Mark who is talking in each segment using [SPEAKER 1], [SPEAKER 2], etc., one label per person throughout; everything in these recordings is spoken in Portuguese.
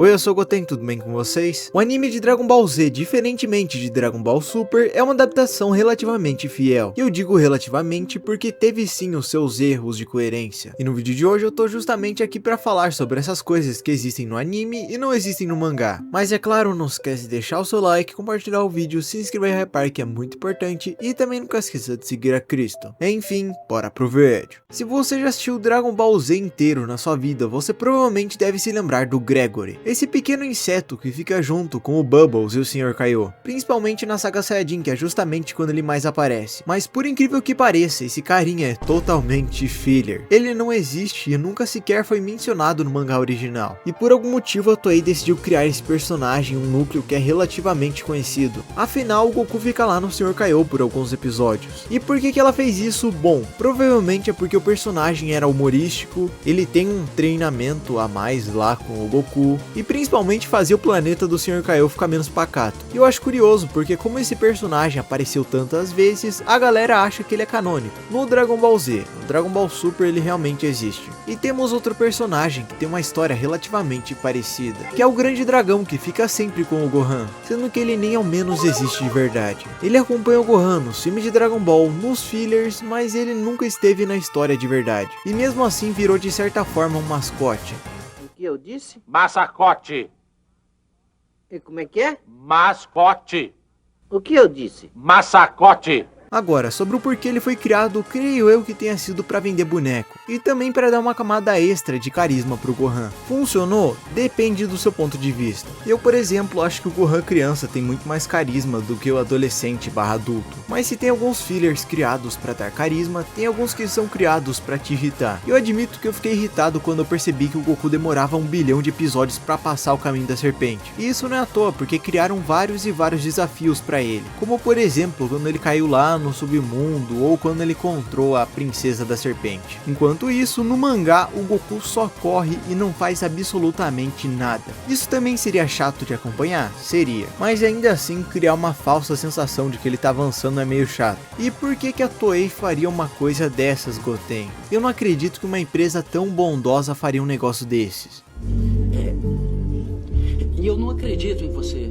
[SPEAKER 1] Oi, eu sou o Goten, tudo bem com vocês? O anime de Dragon Ball Z, diferentemente de Dragon Ball Super, é uma adaptação relativamente fiel. E eu digo relativamente porque teve sim os seus erros de coerência. E no vídeo de hoje eu tô justamente aqui pra falar sobre essas coisas que existem no anime e não existem no mangá. Mas é claro, não esquece de deixar o seu like, compartilhar o vídeo, se inscrever e repare que é muito importante. E também nunca esqueça de seguir a Cristo. Enfim, bora pro vídeo. Se você já assistiu Dragon Ball Z inteiro na sua vida, você provavelmente deve se lembrar do Gregory. Esse pequeno inseto que fica junto com o Bubbles e o Sr. Kaiô, principalmente na saga Saiyajin, que é justamente quando ele mais aparece. Mas por incrível que pareça, esse carinha é totalmente filler. Ele não existe e nunca sequer foi mencionado no mangá original. E por algum motivo a Toei decidiu criar esse personagem em um núcleo que é relativamente conhecido. Afinal, o Goku fica lá no Sr. Kaiô por alguns episódios. E por que ela fez isso? Bom, provavelmente é porque o personagem era humorístico, ele tem um treinamento a mais lá com o Goku, e principalmente fazia o planeta do Sr. Kaiô ficar menos pacato. E eu acho curioso, porque como esse personagem apareceu tantas vezes, a galera acha que ele é canônico. No Dragon Ball Z, no Dragon Ball Super ele realmente existe. E temos outro personagem que tem uma história relativamente parecida, que é o Grande Dragão, que fica sempre com o Gohan, sendo que ele nem ao menos existe de verdade. Ele acompanha o Gohan nos filmes de Dragon Ball, nos fillers, mas ele nunca esteve na história de verdade. E mesmo assim virou de certa forma um mascote.
[SPEAKER 2] Que eu disse?
[SPEAKER 3] Massacote.
[SPEAKER 2] E como é que é?
[SPEAKER 3] Mascote.
[SPEAKER 2] O que eu disse?
[SPEAKER 3] Massacote.
[SPEAKER 1] Agora, sobre o porquê ele foi criado, creio eu que tenha sido para vender boneco, e também para dar uma camada extra de carisma pro Gohan. Funcionou? Depende do seu ponto de vista. Eu, por exemplo, acho que o Gohan criança tem muito mais carisma do que o adolescente / adulto. Mas se tem alguns fillers criados para dar carisma, tem alguns que são criados para te irritar. Eu admito que eu fiquei irritado quando eu percebi que o Goku demorava 1 bilhão de episódios para passar o caminho da serpente. E isso não é à toa, porque criaram vários e vários desafios para ele. Como por exemplo, quando ele caiu lá no submundo, ou quando ele encontrou a princesa da serpente. Enquanto isso, no mangá, o Goku só corre e não faz absolutamente nada. Isso também seria chato de acompanhar? Seria. Mas ainda assim, criar uma falsa sensação de que ele tá avançando é meio chato. E por que a Toei faria uma coisa dessas, Goten? Eu não acredito que uma empresa tão bondosa faria um negócio desses.
[SPEAKER 4] Eu não acredito em você.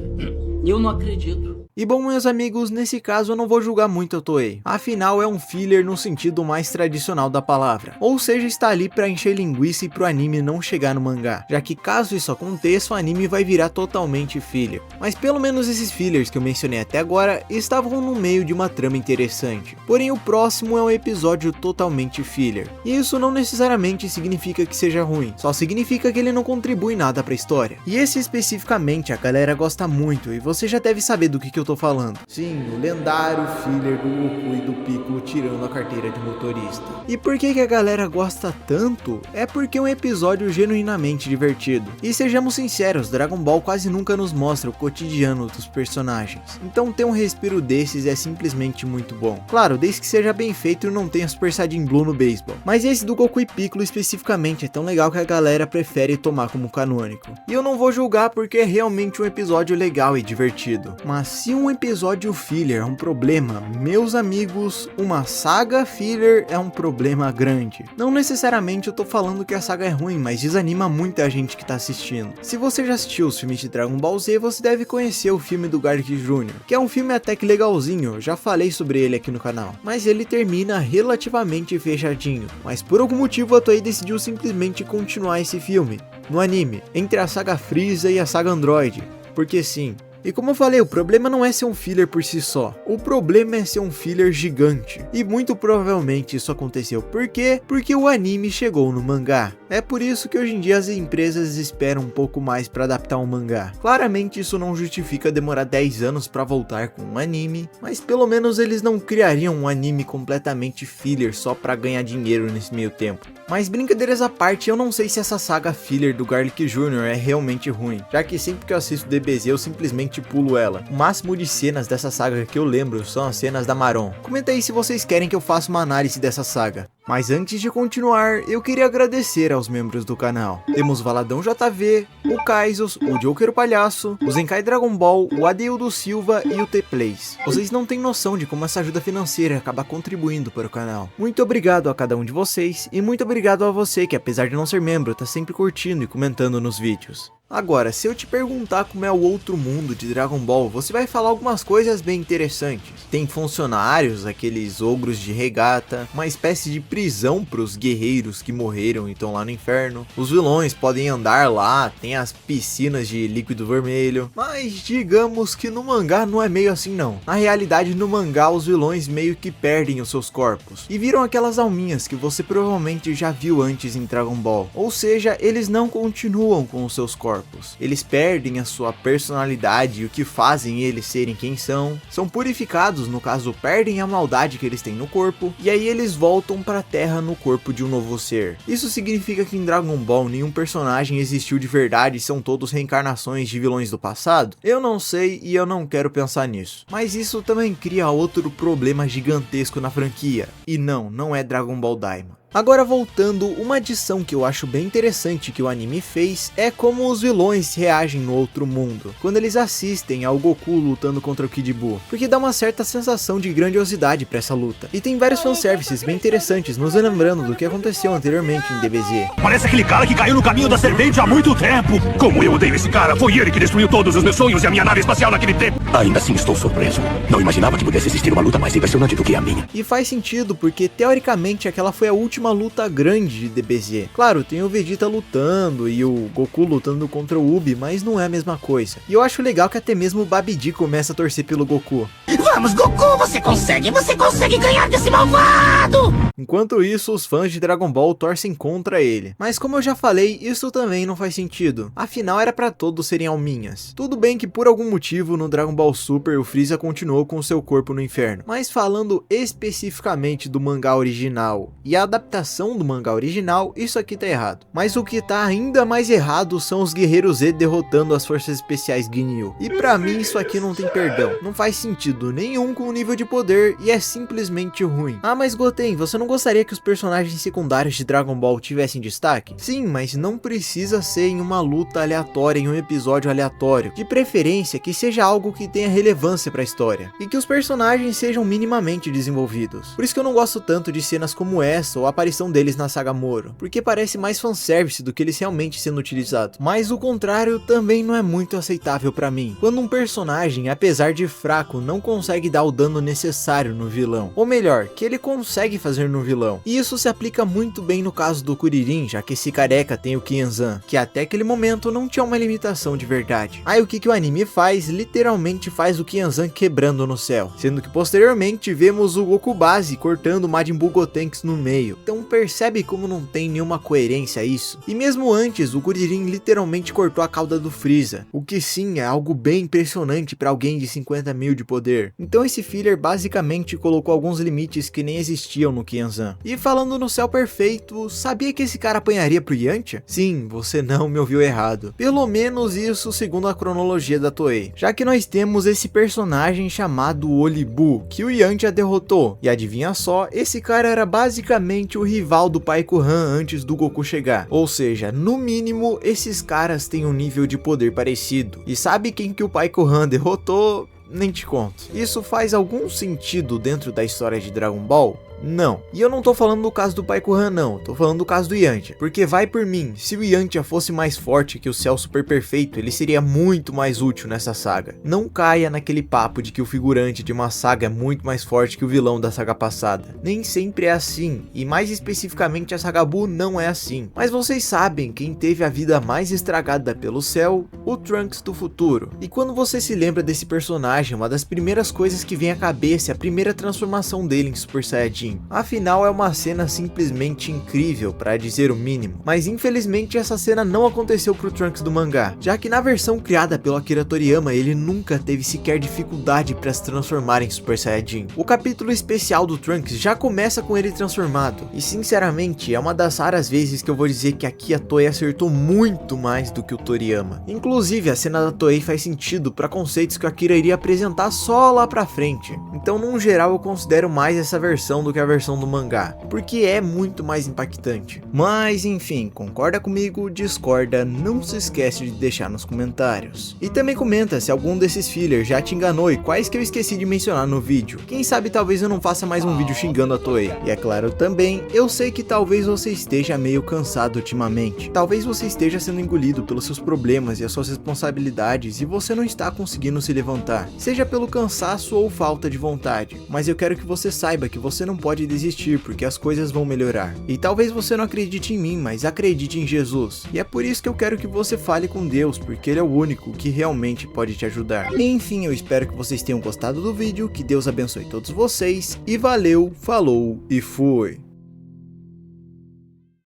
[SPEAKER 4] Eu não acredito.
[SPEAKER 1] E bom, meus amigos, nesse caso eu não vou julgar muito a Toei. Afinal, é um filler no sentido mais tradicional da palavra. Ou seja, está ali pra encher linguiça e pro anime não chegar no mangá. Já que caso isso aconteça, o anime vai virar totalmente filler. Mas pelo menos esses fillers que eu mencionei até agora estavam no meio de uma trama interessante. Porém, o próximo é um episódio totalmente filler. E isso não necessariamente significa que seja ruim. Só significa que ele não contribui nada pra história. E esse especificamente a galera gosta muito. E você já deve saber do que eu tô falando. Sim, o lendário filler do Goku e do Piccolo tirando a carteira de motorista. E por que a galera gosta tanto? É porque é um episódio genuinamente divertido. E sejamos sinceros, Dragon Ball quase nunca nos mostra o cotidiano dos personagens. Então ter um respiro desses é simplesmente muito bom. Claro, desde que seja bem feito e não tenha Super Saiyajin Blue no beisebol. Mas esse do Goku e Piccolo especificamente é tão legal que a galera prefere tomar como canônico. E eu não vou julgar porque é realmente um episódio legal e divertido. Mas se um episódio filler é um problema, meus amigos, uma saga filler é um problema grande. Não necessariamente eu tô falando que a saga é ruim, mas desanima muita gente que tá assistindo. Se você já assistiu os filmes de Dragon Ball Z, você deve conhecer o filme do Garlic Jr., que é um filme até que legalzinho, eu já falei sobre ele aqui no canal. Mas ele termina relativamente fechadinho, mas por algum motivo a Toei decidiu simplesmente continuar esse filme, no anime, entre a saga Freeza e a saga Android, porque sim. E como eu falei, o problema não é ser um filler por si só, o problema é ser um filler gigante. E muito provavelmente isso aconteceu por quê? Porque o anime chegou no mangá. É por isso que hoje em dia as empresas esperam um pouco mais para adaptar um mangá. Claramente isso não justifica demorar 10 anos para voltar com um anime, mas pelo menos eles não criariam um anime completamente filler só para ganhar dinheiro nesse meio tempo. Mas brincadeiras à parte, eu não sei se essa saga filler do Garlic Jr. é realmente ruim, já que sempre que eu assisto DBZ eu simplesmente pulo ela. O máximo de cenas dessa saga que eu lembro são as cenas da Maron. Comenta aí se vocês querem que eu faça uma análise dessa saga. Mas antes de continuar, eu queria agradecer aos membros do canal. Temos o Valadão JV, o Kaisos, o Joker o Palhaço, o Zenkai Dragon Ball, o Adeildo Silva e o T-Plays. Vocês não têm noção de como essa ajuda financeira acaba contribuindo para o canal. Muito obrigado a cada um de vocês e muito obrigado a você que, apesar de não ser membro, tá sempre curtindo e comentando nos vídeos. Agora, se eu te perguntar como é o outro mundo de Dragon Ball, você vai falar algumas coisas bem interessantes. Tem funcionários, aqueles ogros de regata, uma espécie de prisão para os guerreiros que morreram e estão lá no inferno. Os vilões podem andar lá, tem as piscinas de líquido vermelho. Mas digamos que no mangá não é meio assim não. Na realidade, no mangá os vilões meio que perdem os seus corpos e viram aquelas alminhas que você provavelmente já viu antes em Dragon Ball. Ou seja, eles não continuam com os seus corpos. Eles perdem a sua personalidade e o que fazem eles serem quem são purificados, no caso perdem a maldade que eles têm no corpo, e aí eles voltam para a Terra no corpo de um novo ser. Isso significa que em Dragon Ball nenhum personagem existiu de verdade e são todos reencarnações de vilões do passado? Eu não sei e eu não quero pensar nisso. Mas isso também cria outro problema gigantesco na franquia, e não é Dragon Ball Daima. Agora voltando, uma adição que eu acho bem interessante que o anime fez é como os vilões reagem no outro mundo, quando eles assistem ao Goku lutando contra o Kid Buu, porque dá uma certa sensação de grandiosidade pra essa luta. E tem vários fanservices bem interessantes nos lembrando do que aconteceu anteriormente em DBZ.
[SPEAKER 5] Parece aquele cara que caiu no caminho da serpente há muito tempo. Como eu odeio esse cara, foi ele que destruiu todos os meus sonhos e a minha nave espacial naquele tempo. Ainda assim estou surpreso. Não imaginava que pudesse existir uma luta mais impressionante do que a minha.
[SPEAKER 1] E faz sentido, porque teoricamente aquela foi a última luta grande de DBZ. Claro, tem o Vegeta lutando e o Goku lutando contra o Ubi, mas não é a mesma coisa. E eu acho legal que até mesmo o Babidi começa a torcer pelo Goku.
[SPEAKER 6] Vamos, Goku, você consegue ganhar desse malvado!
[SPEAKER 1] Enquanto isso, os fãs de Dragon Ball torcem contra ele. Mas como eu já falei, isso também não faz sentido. Afinal, era pra todos serem alminhas. Tudo bem que por algum motivo no Dragon Ball Super o Freeza continuou com seu corpo no inferno. Mas falando especificamente do mangá original e a adaptação do mangá original, isso aqui tá errado. Mas o que tá ainda mais errado são os Guerreiros Z derrotando as forças especiais Ginyu. E pra mim isso aqui não tem perdão. Não faz sentido nenhum com o nível de poder e é simplesmente ruim. Ah, mas Goten, você não gostaria que os personagens secundários de Dragon Ball tivessem destaque? Sim, mas não precisa ser em uma luta aleatória, em um episódio aleatório. De preferência que seja algo que tenha relevância pra história. E que os personagens sejam minimamente desenvolvidos. Por isso que eu não gosto tanto de cenas como essa ou a aparição deles na saga Moro. Porque parece mais fanservice do que eles realmente sendo utilizados. Mas o contrário também não é muito aceitável pra mim. Quando um personagem, apesar de fraco, não consegue dar o dano necessário no vilão. Ou melhor, que ele consegue fazer no vilão. E isso se aplica muito bem no caso do Kuririn, já que esse careca tem o Kienzan, que até aquele momento não tinha uma limitação de verdade. Aí o que o anime faz? Literalmente faz o Kienzan quebrando no céu. Sendo que posteriormente vemos o Goku Base cortando o Majin Buu Gotenks no meio. Então percebe como não tem nenhuma coerência isso? E mesmo antes, o Kuririn literalmente cortou a cauda do Freeza. O que sim é algo bem impressionante para alguém de 50 mil de poder. Então esse filler basicamente colocou alguns limites que nem existiam no Kienzan. E falando no céu perfeito, sabia que esse cara apanharia pro Yantia? Sim, você não me ouviu errado. Pelo menos isso segundo a cronologia da Toei. Já que nós temos esse personagem chamado Olibu, que o Yantia derrotou. E adivinha só, esse cara era basicamente o rival do Pai Kuhan antes do Goku chegar. Ou seja, no mínimo, esses caras têm um nível de poder parecido. E sabe quem que o Pai Kuhan derrotou? Nem te conto. Isso faz algum sentido dentro da história de Dragon Ball? Não. E eu não tô falando do caso do Pai Kuhan não, tô falando do caso do Yantia. Porque vai por mim, se o Yantia fosse mais forte que o Céu Super Perfeito, ele seria muito mais útil nessa saga. Não caia naquele papo de que o figurante de uma saga é muito mais forte que o vilão da saga passada. Nem sempre é assim, e mais especificamente a saga Buu não é assim. Mas vocês sabem quem teve a vida mais estragada pelo céu? O Trunks do futuro. E quando você se lembra desse personagem, uma das primeiras coisas que vem à cabeça é a primeira transformação dele em Super Saiyajin. Afinal é uma cena simplesmente incrível, para dizer o mínimo. Mas infelizmente essa cena não aconteceu pro Trunks do mangá, já que na versão criada pelo Akira Toriyama ele nunca teve sequer dificuldade para se transformar em Super Saiyajin. O capítulo especial do Trunks já começa com ele transformado, e sinceramente é uma das raras vezes que eu vou dizer que aqui a Toei acertou muito mais do que o Toriyama. Inclusive a cena da Toei faz sentido para conceitos que o Akira iria apresentar só lá pra frente. Então num geral eu considero mais essa versão do que que a versão do mangá, porque é muito mais impactante. Mas enfim, concorda comigo, discorda, não se esquece de deixar nos comentários. E também comenta se algum desses fillers já te enganou e quais que eu esqueci de mencionar no vídeo. Quem sabe talvez eu não faça mais um vídeo xingando a Toei. E é claro também, eu sei que talvez você esteja meio cansado ultimamente. Talvez você esteja sendo engolido pelos seus problemas e as suas responsabilidades e você não está conseguindo se levantar, seja pelo cansaço ou falta de vontade. Mas eu quero que você saiba que você não pode desistir, porque as coisas vão melhorar. E talvez você não acredite em mim, mas acredite em Jesus. E é por isso que eu quero que você fale com Deus, porque Ele é o único que realmente pode te ajudar. Enfim, eu espero que vocês tenham gostado do vídeo, que Deus abençoe todos vocês, e valeu, falou e fui!